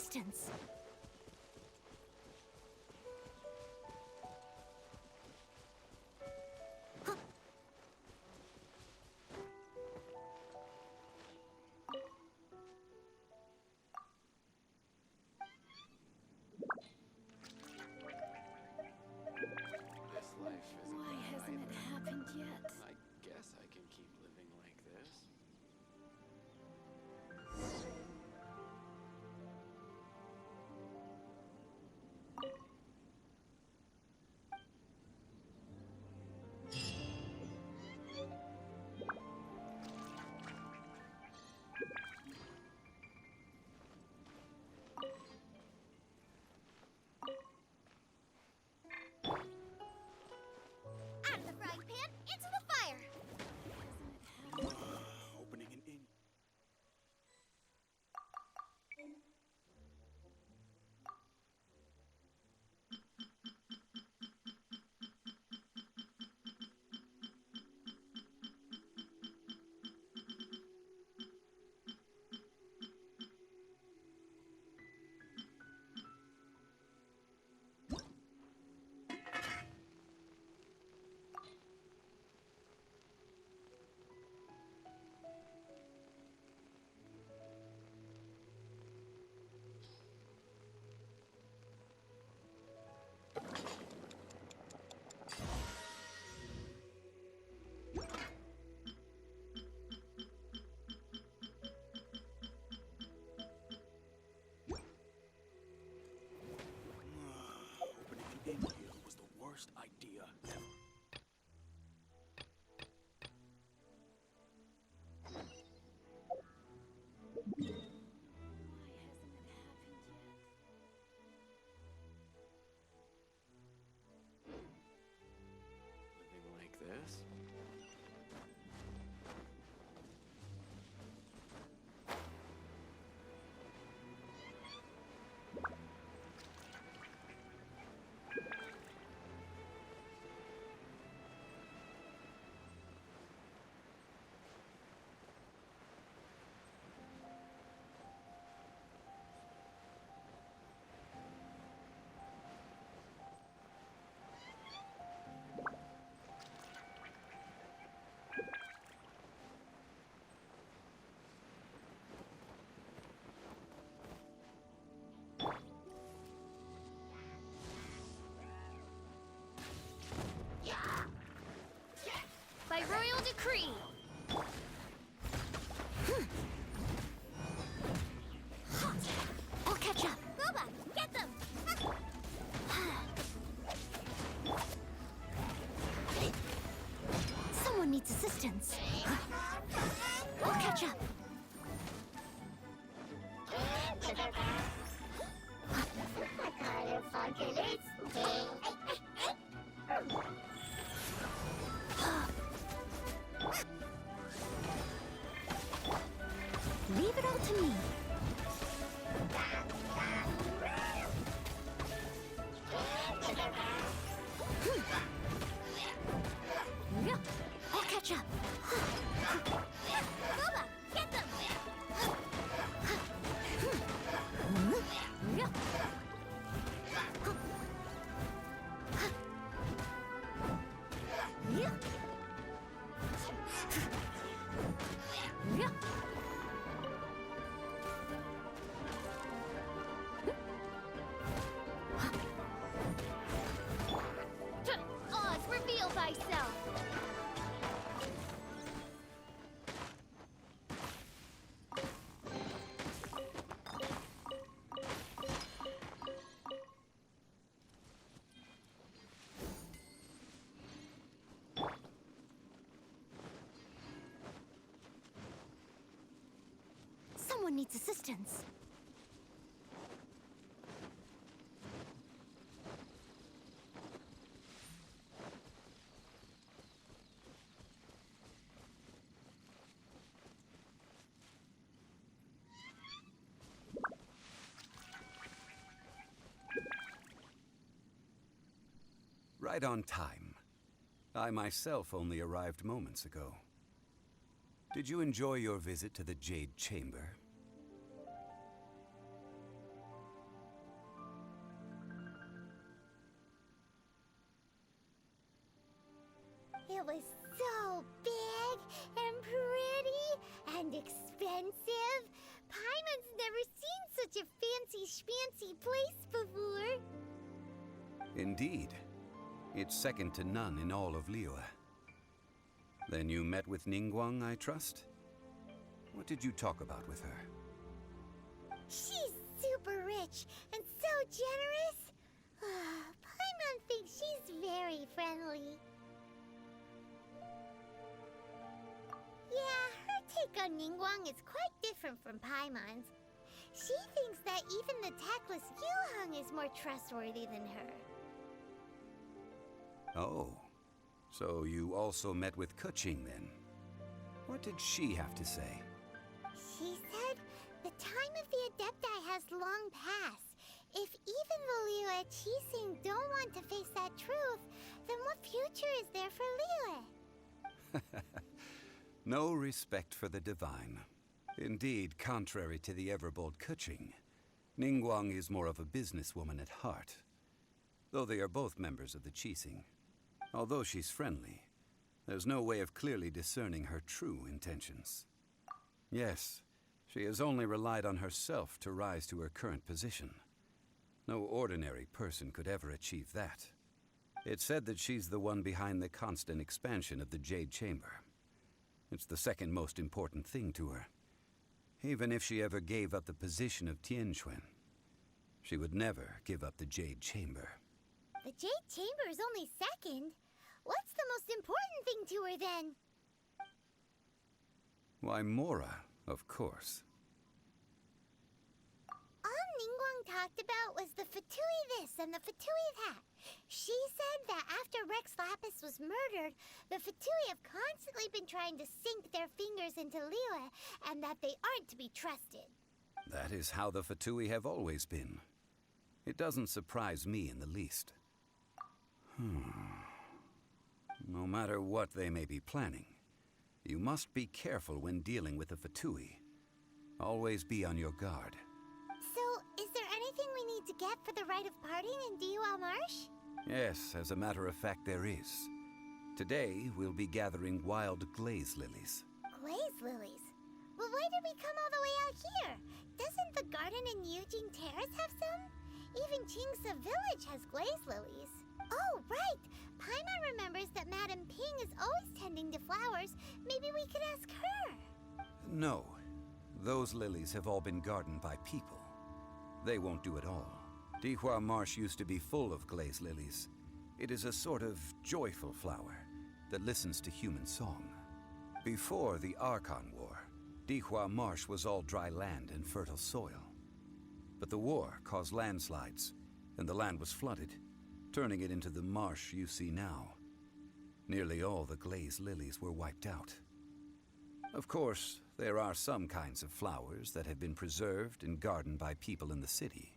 assistance. This life isn't Why bad hasn't it either. happened yet? I guess I can keep living like this. Out of the frying pan, into the fire! Opening an in. Opening an inn here was the worst idea ever. Why hasn't it happened yet? Living like this? By royal decree! I'll catch up. Boba, get them! Someone needs assistance. I'll catch up. Leave it all to me. I'll catch up. Boba, get them! Oz, reveal thyself! Someone needs assistance. Right on time. I myself only arrived moments ago. Did you enjoy your visit to the Jade Chamber? Indeed. It's second to none in all of Liyue. Then you met with Ningguang, I trust? What did you talk about with her? She's super rich and so generous. Paimon thinks she's very friendly. Yeah, her take on Ningguang is quite different from Paimon's. She thinks that even the tactless Yuheng is more trustworthy than her. Oh, so you also met with Keqing then? What did she have to say? She said the time of the Adepti has long passed. If even the Liyue Qixing don't want to face that truth, then what future is there for Liyue? No respect for the divine. Indeed, contrary to the ever-bold Keqing, Ningguang is more of a businesswoman at heart. Though they are both members of the Qixing. Although she's friendly, there's no way of clearly discerning her true intentions. Yes, she has only relied on herself to rise to her current position. No ordinary person could ever achieve that. It's said that she's the one behind the constant expansion of the Jade Chamber. It's the second most important thing to her. Even if she ever gave up the position of Tianquan, she would never give up the Jade Chamber. The Jade Chamber is only second. What's the most important thing to her then? Why, Mora, of course. All Ningguang talked about was the Fatui this and the Fatui that. She said that after Rex Lapis was murdered, the Fatui have constantly been trying to sink their fingers into Liyue, and that they aren't to be trusted. That is how the Fatui have always been. It doesn't surprise me in the least. No matter what they may be planning, you must be careful when dealing with the Fatui. Always be on your guard. So, is there anything we need to get for the rite of parting in Diwa Marsh? Yes, as a matter of fact, there is. Today, we'll be gathering wild glaze lilies. Glaze lilies? Well, why did we come all the way out here? Doesn't the garden in Yujing Terrace have some? Even Qingsa Village has glaze lilies. Oh, right! Paimon remembers that Madame Ping is always tending to flowers. Maybe we could ask her. No. Those lilies have all been gardened by people. They won't do it all. Dihua Marsh used to be full of glaze lilies. It is a sort of joyful flower that listens to human song. Before the Archon War, Dihua Marsh was all dry land and fertile soil. But the war caused landslides, and the land was flooded, turning it into the marsh you see now. Nearly all the glaze lilies were wiped out. Of course, there are some kinds of flowers that have been preserved and gardened by people in the city.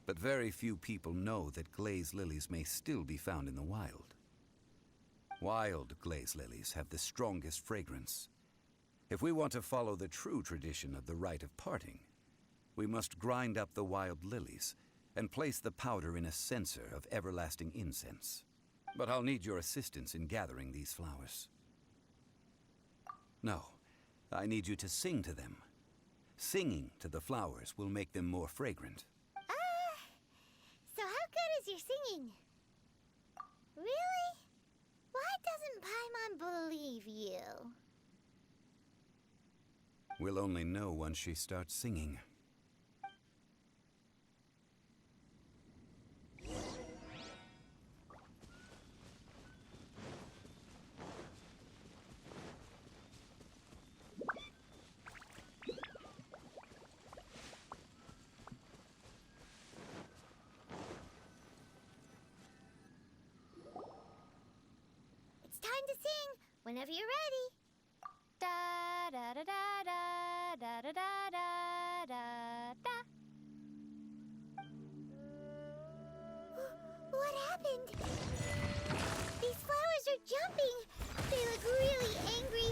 But very few people know that glaze lilies may still be found in the wild. Wild glaze lilies have the strongest fragrance. If we want to follow the true tradition of the rite of parting, we must grind up the wild lilies and place the powder in a censer of everlasting incense. But I'll need your assistance in gathering these flowers. No, I need you to sing to them. Singing to the flowers will make them more fragrant. So how good is your singing? Really? Why doesn't Paimon believe you? We'll only know once she starts singing. It's time to sing whenever you're ready. Da da da da da da da da da da. What happened? These flowers are jumping. They look really angry.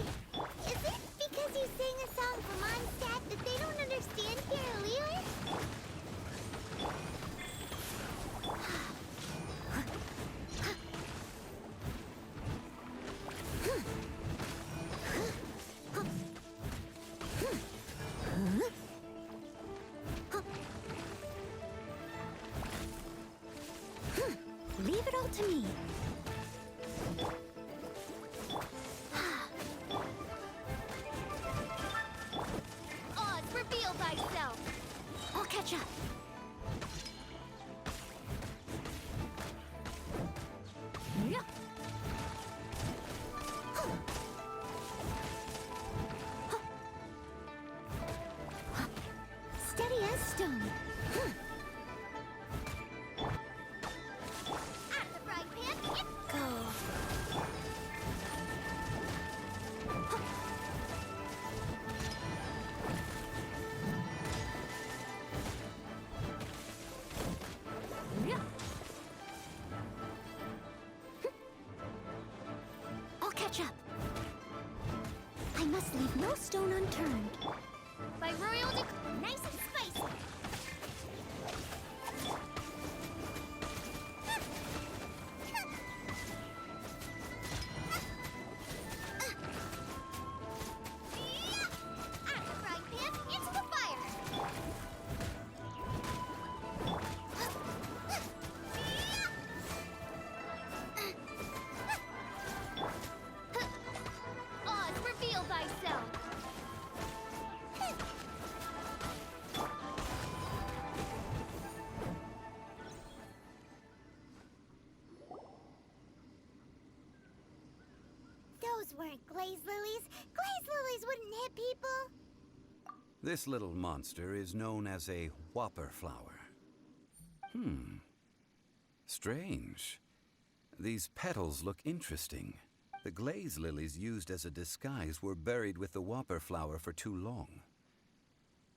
Is it because you sang a song for Mondstadt that they don't understand here in Liyue? to me. Odds, reveal thyself. I'll catch up. Yeah. Steady as stone. Out of the frying pan, go. Yeah. I'll catch up. I must leave no stone unturned. By royal nice and spicy. Out of the frying pan, into the fire. Oz, reveal thyself. Those weren't glaze lilies. Glaze lilies wouldn't hit people. This little monster is known as a whopper flower. Strange. These petals look interesting. The glaze lilies used as a disguise were buried with the whopper flower for too long.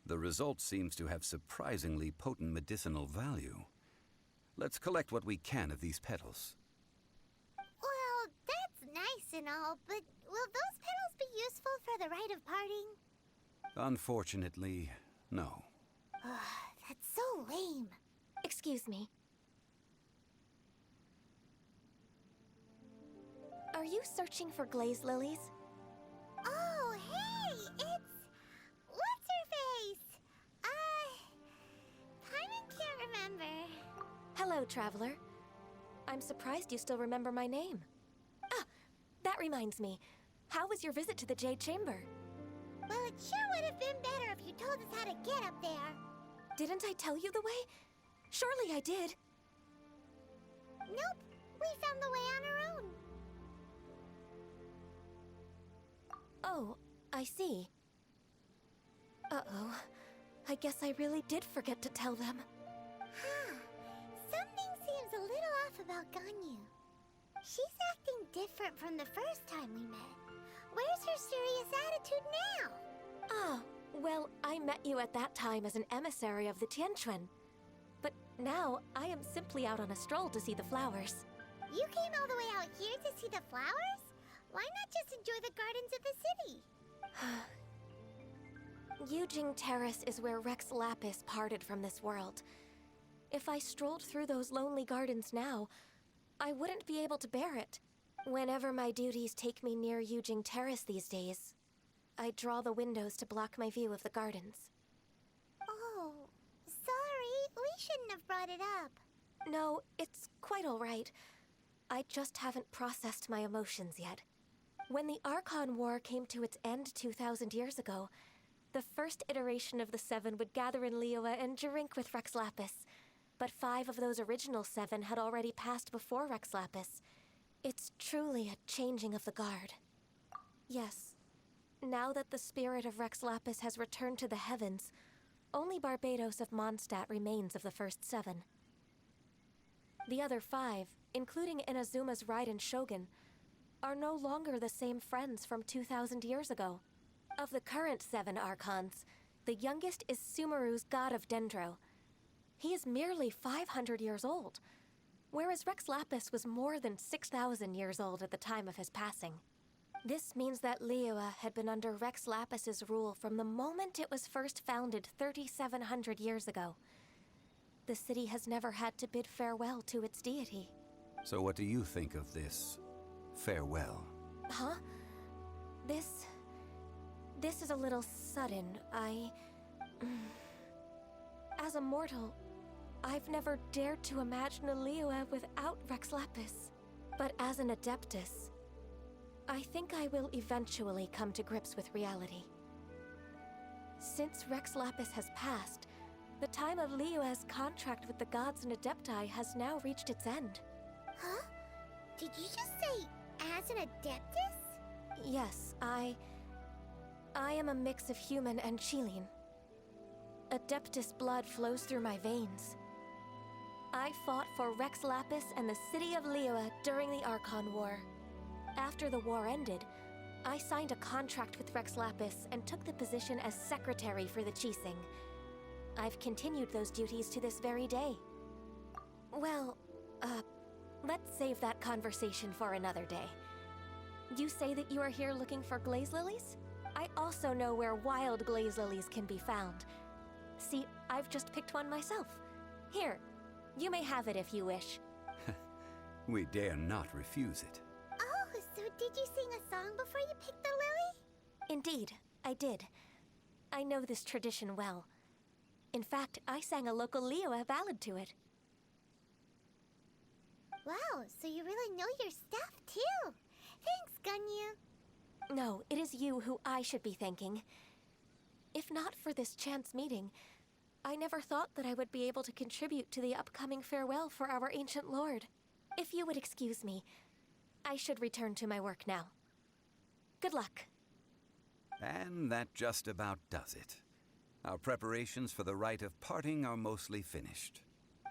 The result seems to have surprisingly potent medicinal value. Let's collect what we can of these petals. Well, that's nice and all, but will those petals be useful for the rite of parting? Unfortunately, no. That's so lame. Excuse me. Are you searching for glaze lilies? Oh, hey, it's... What's-her-face? Paimon can't remember. Hello, traveler. I'm surprised you still remember my name. Ah, that reminds me. How was your visit to the Jade Chamber? Well, it sure would have been better if you told us how to get up there. Didn't I tell you the way? Surely I did. Nope, we found the way on our own. Oh, I see. Uh-oh. I guess I really did forget to tell them. Something seems a little off about Ganyu. She's acting different from the first time we met. Where's her serious attitude now? Ah, well, I met you at that time as an emissary of the Tianquan. But now, I am simply out on a stroll to see the flowers. You came all the way out here to see the flowers? Why not just enjoy the gardens of the city? Yujing Terrace is where Rex Lapis parted from this world. If I strolled through those lonely gardens now, I wouldn't be able to bear it. Whenever my duties take me near Yujing Terrace these days, I draw the windows to block my view of the gardens. Oh, sorry. We shouldn't have brought it up. No, it's quite all right. I just haven't processed my emotions yet. When the Archon War came to its end 2,000 years ago, the first iteration of the Seven would gather in Liyue and drink with Rex Lapis. But 5 of those original 7 had already passed before Rex Lapis. It's truly a changing of the guard. Yes, now that the spirit of Rex Lapis has returned to the heavens, only Barbados of Mondstadt remains of the first 7. The other 5, including Inazuma's Raiden Shogun, are no longer the same friends from 2,000 years ago. Of the current 7 Archons, the youngest is Sumeru's god of Dendro. He is merely 500 years old, whereas Rex Lapis was more than 6,000 years old at the time of his passing. This means that Liyue had been under Rex Lapis's rule from the moment it was first founded 3,700 years ago. The city has never had to bid farewell to its deity. So what do you think of this farewell? Huh? This is a little sudden. As a mortal, I've never dared to imagine a Liyue without Rex Lapis. But as an Adeptus, I think I will eventually come to grips with reality. Since Rex Lapis has passed, the time of Liyue's contract with the gods and Adepti has now reached its end. Huh? Did you just say, as an Adeptus? Yes, I am a mix of human and Chilean. Adeptus blood flows through my veins. I fought for Rex Lapis and the city of Liyue during the Archon War. After the war ended, I signed a contract with Rex Lapis and took the position as secretary for the Qixing. I've continued those duties to this very day. Well, let's save that conversation for another day. You say that you are here looking for glaze lilies? I also know where wild glaze lilies can be found. See, I've just picked one myself. Here, you may have it if you wish. We dare not refuse it. Oh, so did you sing a song before you picked the lily? Indeed, I did. I know this tradition well. In fact, I sang a local Liyue ballad to it. Wow, so you really know your stuff, too. Thanks, Ganyu. No, it is you who I should be thanking. If not for this chance meeting, I never thought that I would be able to contribute to the upcoming farewell for our ancient lord. If you would excuse me, I should return to my work now. Good luck. And that just about does it. Our preparations for the rite of parting are mostly finished.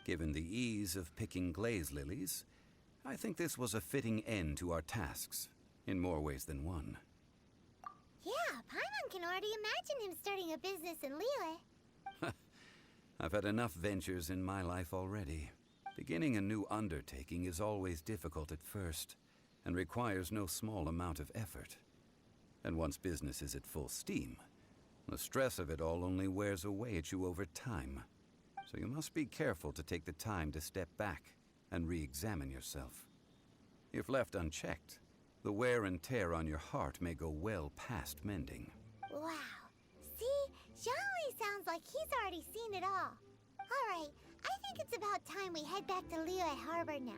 Given the ease of picking glaze lilies, I think this was a fitting end to our tasks, in more ways than one. Yeah, Paimon can already imagine him starting a business in Liyue. I've had enough ventures in my life already. Beginning a new undertaking is always difficult at first, and requires no small amount of effort. And once business is at full steam, the stress of it all only wears away at you over time. So you must be careful to take the time to step back and re-examine yourself. If left unchecked, the wear and tear on your heart may go well past mending. Wow. See? Zhongli sounds like he's already seen it all. Alright, I think it's about time we head back to Liyue Harbor now.